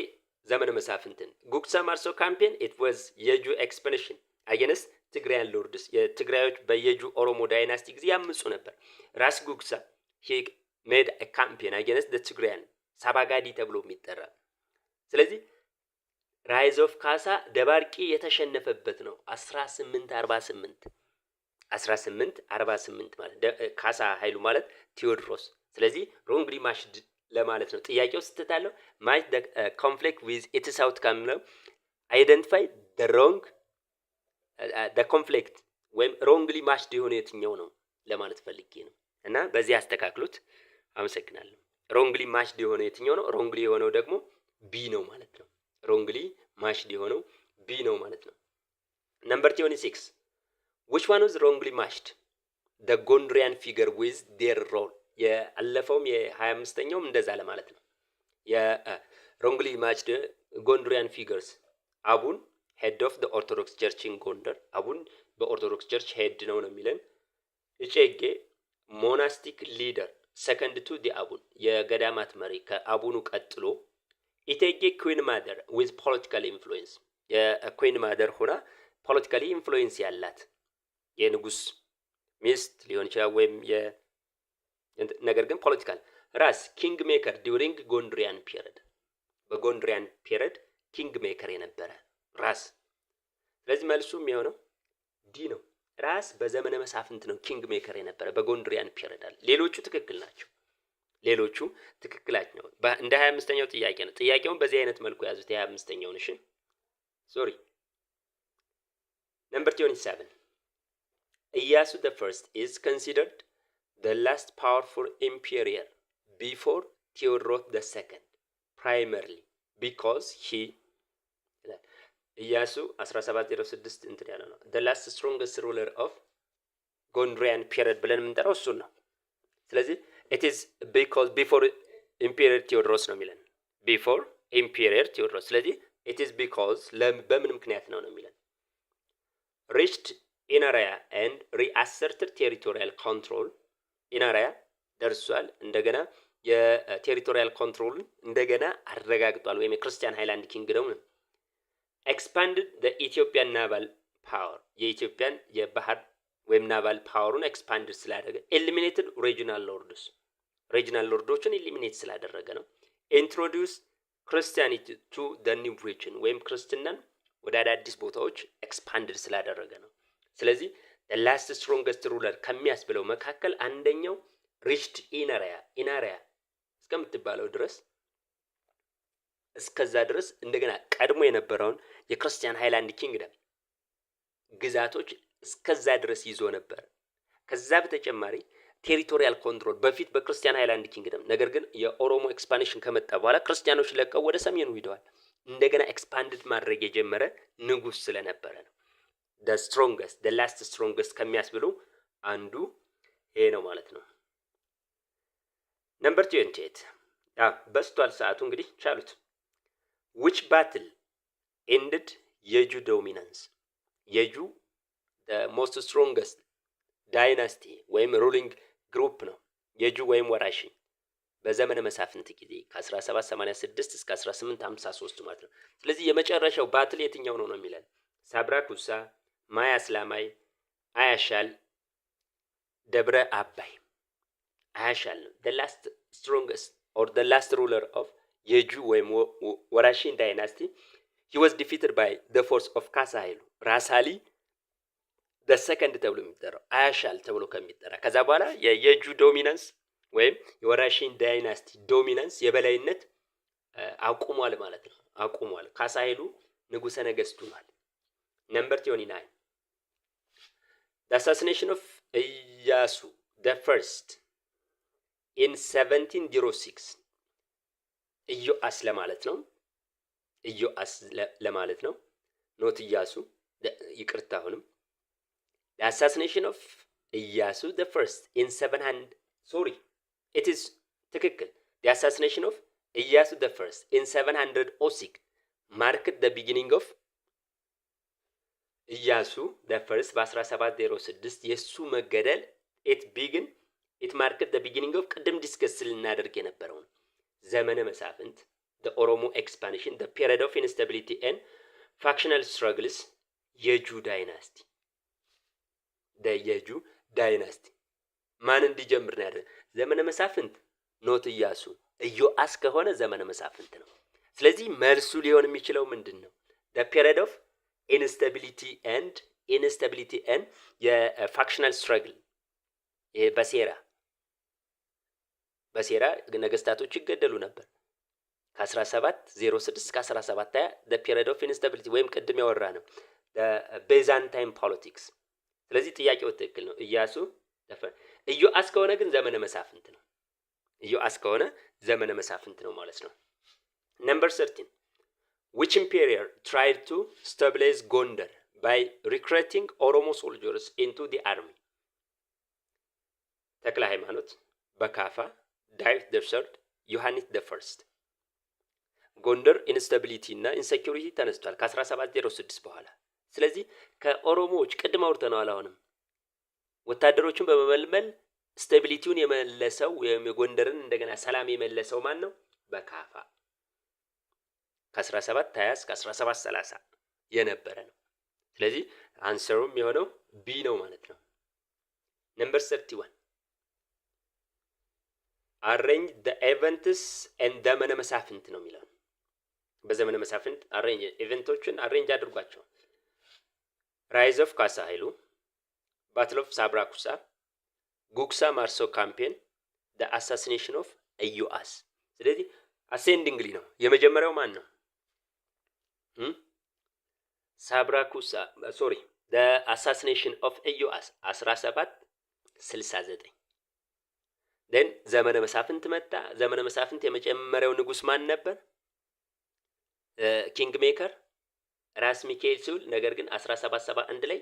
ዘመነ መሳፍንትን። ጉግሳ ማርሶ ካምፔን it was የጁ ኤክስፓንሽን አጌንስት ትግራያን ሎርድስ። የትግራዮች በየጁ ኦሮሞ ዳይናስቲ ጊዜ ያምፁ ነበር። ራስ ጉግሳ he made a campaign against the ትግራያን ሳባጋዲ ተብሎ የሚጠራ። ስለዚህ ራይዝ ኦፍ ካሳ ደባርቂ የተሸነፈበት ነው 1848 ማለት ካሳ ኃይሉ ማለት ቴዎድሮስ። ስለዚህ wrongly matched ለማለት ነው። ጥያቄው ስትታለው match the conflict with its outcome ነው። identify the conflict ወይም wrongly matched የሆነ የትኛው ነው ለማለት ፈልጌ ነው። እና በዚህ አስተካክሉት። አመሰግናለሁ። wrongly matched የሆነ የትኛው ነው? wrongly የሆነው ደግሞ ቢ ነው ማለት ነው። ሮንግሊ ማሽድ የሆነው ቢ ነው ማለት ነው። ነምበር 26 which one was wrongly matched the Gondrian figure with their role ያለፈውም የ25ኛውም እንደዛ ለማለት ነው። የሮንግሊ ማችድ ጎንድሪያን ፊገርስ አቡን ሄድ ኦፍ the orthodox church in ጎንደር አቡን በኦርቶዶክስ ቸርች ሄድ ነው የሚለን። እጨጌ ሞናስቲክ ሊደር ሰከንድ ቱ ዲ አቡን የገዳማት መሪ ከአቡኑ ቀጥሎ። ኢቴጌ ኩዊን ማደር ዊዝ ፖለቲካል ኢንፍሉዌንስ የኩዊን ማደር ሆና ፖለቲካሊ ኢንፍሉዌንስ ያላት የንጉስ ሚስት ሊሆን ይችላል ወይም ነገር ግን ፖለቲካል። ራስ ኪንግ ሜከር ዲዩሪንግ ጎንድሪያን ፒሪድ በጎንድሪያን ፒሪድ ኪንግ ሜከር የነበረ ራስ። ስለዚህ መልሱ የሚሆነው ዲ ነው። ራስ በዘመነ መሳፍንት ነው ኪንግ ሜከር የነበረ በጎንድሪያን ፒሪድ አለ። ሌሎቹ ትክክል ናቸው። ሌሎቹ ትክክላቸው እንደ 25ኛው ጥያቄ ነው። ጥያቄውን በዚህ አይነት መልኩ ያዙት። የ25ኛውን እሺ ሶሪ ነምበር 27 ኢያሱ the first is considered the last powerful emperor before Theodore the second primarily because he ኢያሱ 1706 እንትን ያለ ነው the last strongest ruler of Gondrian period ብለን የምንጠራው እሱን ነው። ስለዚህ it is because before Emperor Theodorus ነው የሚለን before Emperor Theodorus። ስለዚህ it is because በምን ምክንያት ነው የሚለን reached in area and reasserted territorial control in area ደርሷል። እንደገና የቴሪቶሪያል ኮንትሮል እንደገና አረጋግጧል ወይም የክርስቲያን ሃይላንድ ኪንግደም ነው። expanded the Ethiopian naval power የኢትዮጵያን የባህር ወይም ናቫል ፓወሩን ኤክስፓንድ ስላደረገ eliminated regional lordoችን eliminate ስላደረገ ነው። introduce Christianity to the new region ወይም ክርስትናን ወደ አዳዲስ ቦታዎች ኤክስፓንድ ስላደረገ ነው። ስለዚህ the last strongest ruler ከሚያስብለው መካከል አንደኛው reached in area እስከምትባለው ድረስ እስከዛ ድረስ እንደገና ቀድሞ የነበረውን የክርስቲያን ሃይላንድ ኪንግደም ግዛቶች እስከዛ ድረስ ይዞ ነበር። ከዛ በተጨማሪ ቴሪቶሪያል ኮንትሮል በፊት በክርስቲያን ሃይላንድ ኪንግደም፣ ነገር ግን የኦሮሞ ኤክስፓንሽን ከመጣ በኋላ ክርስቲያኖች ለቀው ወደ ሰሜኑ ሄደዋል። እንደገና ኤክስፓንድድ ማድረግ የጀመረ ንጉስ ስለነበረ ነው። the last strongest ከሚያስብሉ አንዱ ይሄ ነው ማለት ነው። ነምበር 28 በስቷል ሰዓቱ እንግዲህ ቻሉት። which battle ended የጁ dominance የጁ the most strongest dynasty ወይም ruling group ነው። የጁ ወይም ወራሽ በዘመነ መሳፍንት ጊዜ ከ1786 እስከ 1853 ማለት ነው። ስለዚህ የመጨረሻው ባትል የትኛው ነው የሚለን ሳብራኩሳ፣ ማያ ስላማይ፣ አያሻል፣ ደብረ አባይ። አያሻል ነው the last strongest or the last ruler of የጁ ወይም ወራሽን ዳይናስቲ። he was defeated by the force of ካሳ ኃይሉ ራሳሊ the second ተብሎ የሚጠራው አያሻል ተብሎ ከሚጠራ ከዛ በኋላ የጁ ዶሚናንስ ወይም የወራሽን ዳይናስቲ ዶሚናንስ የበላይነት አቁሟል ማለት ነው። አቁሟል። ካሳ ኃይሉ ንጉሰ ነገስቱ ማለት። ነምበር 29 the assassination of ኢያሱ the first in 1706 ኢዮአስ ለማለት ነው። ኢዮአስ ለማለት ነው። ኖት ኢያሱ ይቅርታ። አሁንም the assassination of ኢያሱ the first in 700 sorry it is ትክክል the assassination of ኢያሱ the first in 706 marked the beginning of ኢያሱ the first በ1706 የሱ መገደል it marked the beginning of ቅድም ዲስከስ ልናደርግ የነበረው ዘመነ መሳፍንት the ኦሮሞ expansion the period of instability and factional struggles የጁ ዳይናስቲ የጁ ዳይናስቲ ማን እንዲጀምር ነው ያደረገው? ዘመነ መሳፍንት ኖት ኢያሱ። ኢዮአስ ከሆነ ዘመነ መሳፍንት ነው። ስለዚህ መልሱ ሊሆን የሚችለው ምንድነው? the period of instability and የፋክሽናል struggle በሴራ ነገስታቶች ይገደሉ ነበር። ከ1706 እስከ 1720 the period of instability ወይም ቅድም ያወራ ነው the Byzantine politics። ስለዚህ ጥያቄው ትክክል ነው። ኢያሱ ኢዮአስ ከሆነ ግን ዘመነ መሳፍንት ነው። ኢዮአስ ከሆነ ዘመነ መሳፍንት ነው ማለት ነው። ነምበር 13 which emperor tried to stabilize Gondar by recruiting Oromo soldiers into the army? ተክለ ሃይማኖት፣ በካፋ፣ ዳዊት the third፣ ዮሐንስ the first። ጎንደር ኢንስታቢሊቲ እና ኢንሴኩሪቲ ተነስቷል ከ1706 በኋላ። ስለዚህ ከኦሮሞዎች ቅድም አውርተናል። አሁንም ወታደሮችን በመመልመል ስታቢሊቲውን የመለሰው ወይም የጎንደርን እንደገና ሰላም የመለሰው ማን ነው? በካፋ ከ1720 እስከ 1730 የነበረ ነው። ስለዚህ አንሰሩም የሆነው ቢ ነው ማለት ነው። ነምበር 31 አሬንጅ the events and ዘመነ መሳፍንት ነው የሚለው። በዘመነ መሳፍንት አሬንጅ ኢቨንቶችን አሬንጅ አድርጓቸው። ራይዝ ኦፍ ካሳ ኃይሉ፣ ባትል ኦፍ ሳብራኩሳ፣ ጉግሳ ማርሶ ካምፔን፣ the assassination of ኢዮአስ። ስለዚህ አሴንዲንግሊ ነው። የመጀመሪያው ማን ነው? ሳብራኩሳ ሶሪ the assassination of ኢዮአስ 1769። ደን ዘመነ መሳፍንት መጣ። ዘመነ መሳፍንት የመጀመሪያው ንጉስ ማን ነበር? ኪንግ ሜከር ራስ ሚካኤል ሲውል፣ ነገር ግን 1771 ላይ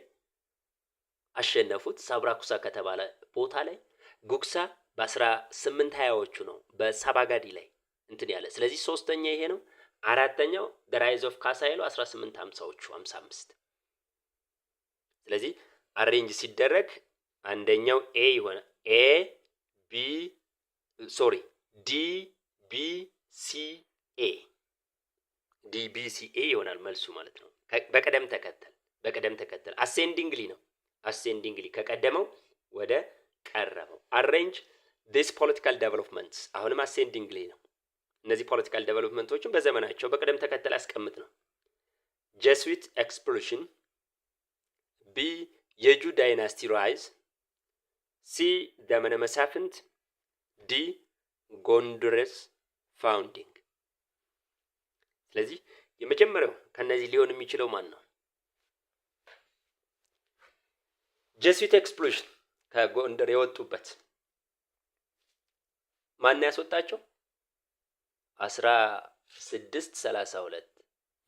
አሸነፉት ሳብራኩሳ ከተባለ ቦታ ላይ። ጉግሳ በ1820ዎቹ ነው በሳባጋዲ ላይ እንትን ያለ። ስለዚህ ሶስተኛ ይሄ ነው። አራተኛው the rise of ካሳ ኃይሉ 1850ዎቹ 55። ስለዚህ አሬንጅ ሲደረግ አንደኛው ኤ ይሆነ ኤ ቢ ሶሪ ዲ ቢ ሲ ኤ ዲ ቢ ሲ ኤ ይሆናል መልሱ ማለት ነው። በቀደም ተከተል አሴንዲንግሊ ነው። አሴንዲንግሊ ከቀደመው ወደ ቀረበው። አሬንጅ this political developments አሁንም አሴንዲንግሊ ነው። እነዚህ ፖለቲካል ዴቨሎፕመንቶችን በዘመናቸው በቀደም ተከተል አስቀምጥ ነው። ጀስዊት ኤክስፕሎሽን፣ ቢ የጁ ዳይናስቲ ራይዝ፣ ሲ ዘመነ መሳፍንት፣ ዲ ጎንደርስ ፋውንዲንግ። ስለዚህ የመጀመሪያው ከነዚህ ሊሆን የሚችለው ማን ነው? ጀስዊት ኤክስፕሎሽን ከጎንደር የወጡበት ማን ያስወጣቸው? 1632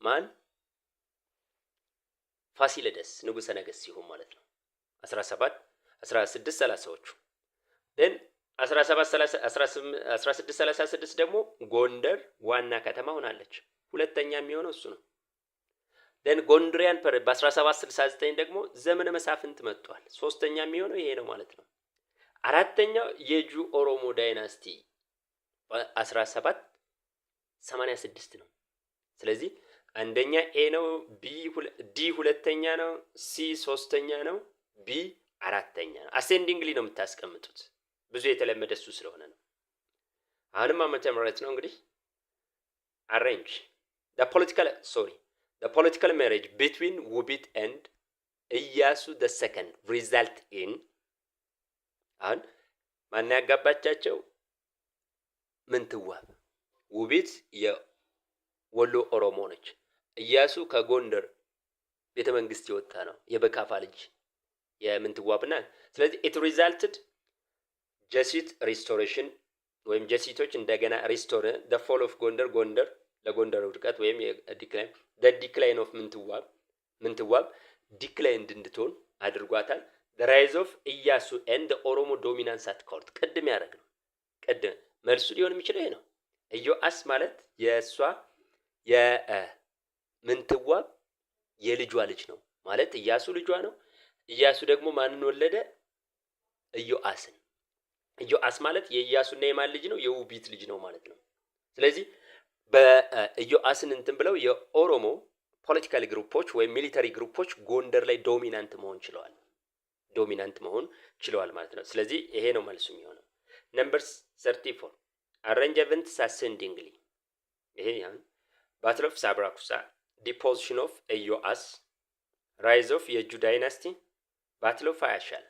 ማን? ፋሲለደስ ንጉሠ ነገሥት ሲሆን ማለት ነው። 1630ዎቹ then 1636 ደግሞ ጎንደር ዋና ከተማ ሆናለች። ሁለተኛ የሚሆነው እሱ ነው። then ጎንደሪያን በ1769 ደግሞ ዘመነ መሳፍንት መጥቷል። ሶስተኛ የሚሆነው ይሄ ነው ማለት ነው። አራተኛው የጁ ኦሮሞ ዳይናስቲ 1786 ነው። ስለዚህ አንደኛ ኤ ነው፣ ዲ ሁለተኛ ነው፣ ሲ ሶስተኛ ነው፣ ቢ አራተኛ ነው። አሴንዲንግሊ ነው የምታስቀምጡት። ብዙ የተለመደ እሱ ስለሆነ ነው። አሁንም ዓመተ ምህረት ነው እንግዲህ አሬንጅ the political marriage between ውቢት and ኢያሱ the second result in አሁን ማን ያጋባቻቸው? ምንትዋብ። ውቢት የወሎ ኦሮሞ ነች። ኢያሱ ከጎንደር ቤተ መንግስት የወጣ ነው፣ የበካፋ ልጅ የምንትዋብና። ስለዚህ it resulted ጀሲት ሪስቶሬሽን ወይም ጀሲቶች እንደገና ሪስቶር the fall of ጎንደር ለጎንደር ውድቀት ወይም የዲክላይን the decline of ምንትዋብ ዲክላይንድ እንድትሆን አድርጓታል። the rise of ኢያሱ and the ኦሮሞ dominance at court ቅድም ያደረግነው ቅድም መልሱ ሊሆን የሚችለው ይሄ ነው። ኢዮአስ ማለት የእሷ የምንትዋብ የልጇ ልጅ ነው ማለት ኢያሱ ልጇ ነው። ኢያሱ ደግሞ ማንን ወለደ? ኢዮአስን። ኢዮአስ ማለት የኢያሱና የማን ልጅ ነው? የውቢት ልጅ ነው ማለት ነው። ስለዚህ በኢዮአስን እንትን ብለው የኦሮሞ ፖለቲካል ግሩፖች ወይም ሚሊተሪ ግሩፖች ጎንደር ላይ ዶሚናንት መሆን ችለዋል ማለት ነው። ስለዚህ ይሄ ነው መልሱ የሚሆነው። ነምበር 34 አሬንጅ ኢቨንትስ አሴንዲንግሊ። ይሄ ያን ባትል ኦፍ ሳብራኩሳ፣ ዲፖዚሽን ኦፍ ኢዮአስ፣ ራይዝ ኦፍ የጁ ዳይናስቲ፣ ባትል ኦፍ አያሻል።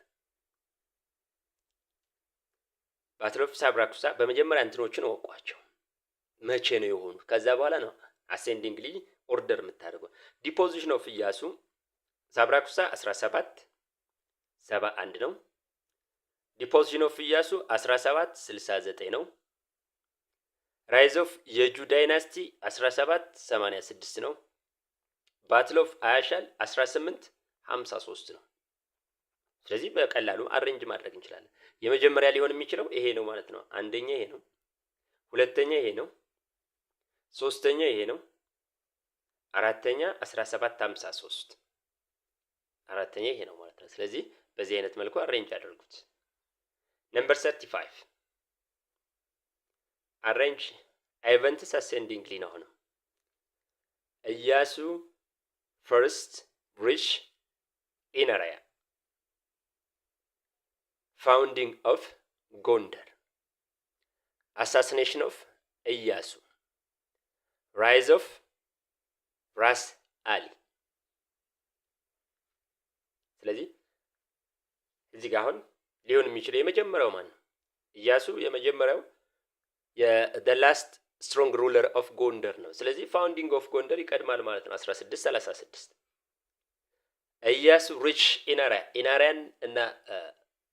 ባትል ኦፍ ሳብራኩሳ በመጀመሪያ እንትኖችን ወቋቸው መቼ ነው የሆኑ? ከዛ በኋላ ነው አሴንዲንግሊ ኦርደር የምታደርገው። ዲፖዚሽን ኦፍ ኢያሱ ሳብራኩሳ 1771 ነው። ዲፖዚሽን ኦፍ ኢያሱ 1769 ነው። ራይዝ ኦፍ የጁ ዳይናስቲ 1786 ነው። ባትል ኦፍ አያሻል 1853 ነው። ስለዚህ በቀላሉ አሬንጅ ማድረግ እንችላለን። የመጀመሪያ ሊሆን የሚችለው ይሄ ነው ማለት ነው። አንደኛ ይሄ ነው፣ ሁለተኛ ይሄ ነው፣ ሶስተኛ ይሄ ነው፣ አራተኛ 1753 አራተኛ ይሄ ነው ማለት ነው። ስለዚህ በዚህ አይነት መልኩ አሬንጅ አድርጉት። ነምበር 35 አሬንጅ ኢቨንትስ አሴንዲንግሊ ነው። አሁንም ኢያሱ ፈርስት ሪች ኢነራያ ፋውንዲንግ ኦፍ ጎንደር አሳሲኔሽን ኦፍ ኢያሱ ራይዝ ኦፍ ራስ አሊ። ስለዚህ እዚህ ጋር አሁን ሊሆን የሚችለው የመጀመሪያው ማን ነው? ኢያሱ የመጀመሪያው the last strong ruler of ጎንደር ነው። ስለዚህ ፋውንዲንግ ኦፍ ጎንደር ይቀድማል ማለት ነው 1636። ኢያሱ ሪች ኢናሪያን እና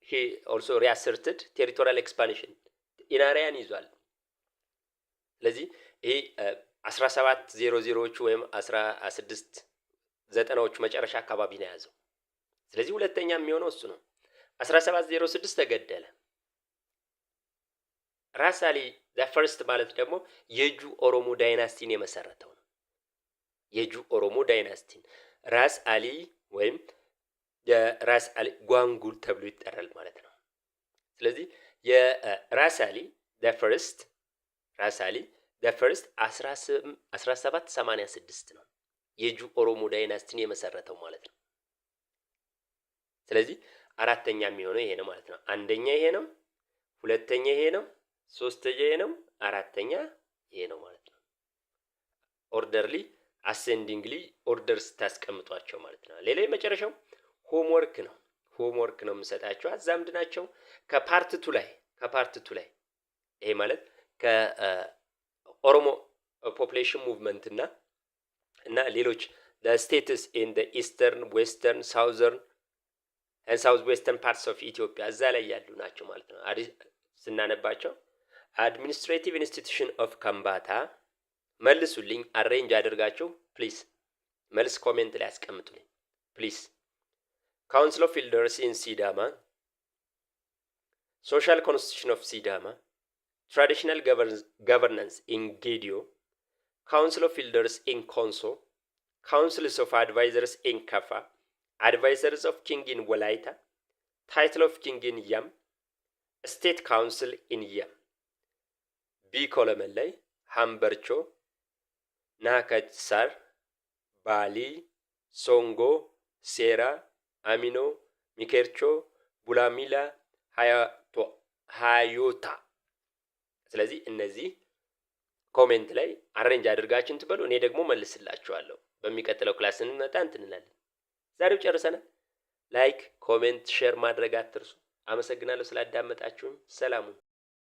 he also reasserted territorial expansion ኢናሪያን ይዟል። ስለዚህ ይሄ 1700ዎቹ ወይም 1690ዎቹ መጨረሻ አካባቢ ነው የያዘው። ስለዚህ ሁለተኛ የሚሆነው እሱ ነው። 1706 ተገደለ። ራስ አሊ ዘ ፈርስት ማለት ደግሞ የጁ ኦሮሞ ዳይናስቲን የመሰረተው ነው። የጁ ኦሮሞ ዳይናስቲን ራስ አሊ ወይም የራስ አሊ ጓንጉል ተብሎ ይጠራል ማለት ነው። ስለዚህ የራስ አሊ ዘ ፈርስት 1786 ነው የጁ ኦሮሞ ዳይናስቲን የመሰረተው ማለት ነው። ስለዚህ አራተኛ የሚሆነው ይሄ ነው ማለት ነው። አንደኛ ይሄ ነው፣ ሁለተኛ ይሄ ነው፣ ሶስተኛ ይሄ ነው፣ አራተኛ ይሄ ነው ማለት ነው። ኦርደርሊ አሴንዲንግሊ ኦርደርስ ታስቀምጧቸው ማለት ነው። ሌላ የመጨረሻው ሆምወርክ ነው። ሆምወርክ ነው የምሰጣቸው፣ አዛምድ ናቸው ከፓርት ቱ ላይ ይሄ ማለት ከኦሮሞ ፖፑሌሽን ሙቭመንት እና ሌሎች ስቴትስ ኢን ዘ ኢስተርን ዌስተርን ሳውዘርን ሳውዝ ዌስተርን ፓርትስ ኦፍ ኢትዮጵያ እዛ ላይ ያሉ ናቸው ማለት ነው። ስናነባቸው አድሚኒስትሬቲቭ ኢንስቲትዩሽን ኦፍ ከምባታ መልሱልኝ፣ አሬንጅ አድርጋችሁ ፕሊዝ መልስ ኮሜንት ላይ አስቀምጡልኝ ፕሊዝ። ካውንስል ኦፍ ኢልደርስ ኢን ሲዳማ፣ ሶሻል ኮንስቲቱሽን ኦፍ ሲዳማ፣ ትራዲሽናል ገቨርናንስ ኢን ጌዲዮ፣ ካውንስል ኦፍ ኢልደርስ ኢን ኮንሶ፣ ካውንስልስ ኦፍ አድቫይዘርስ ኢን ከፋ፣ አድቫይዘርስ ኦፍ ኪንግ ኢን ወላይታ፣ ታይትል ኦፍ ኪንግ ኢን ያም፣ ስቴት ካውንስል ኢን ያም። ቢ ኮለመን ላይ ሃምበርቾ፣ ናከሳር፣ ባሊ፣ ሶንጎ፣ ሴራ፣ አሚኖ፣ ሚኬርቾ፣ ቡላሚላ፣ ሃዮታ። ስለዚህ እነዚህ ኮሜንት ላይ አሬንጅ አድርጋችሁ ትበሉ፣ እኔ ደግሞ መልስላችኋለሁ። በሚቀጥለው ክላስ እንመጣ እንላለን። ዛሬው ጨርሰናል። ላይክ፣ ኮሜንት፣ ሼር ማድረግ አትርሱ። አመሰግናለሁ ስላዳመጣችሁኝ። ሰላሙን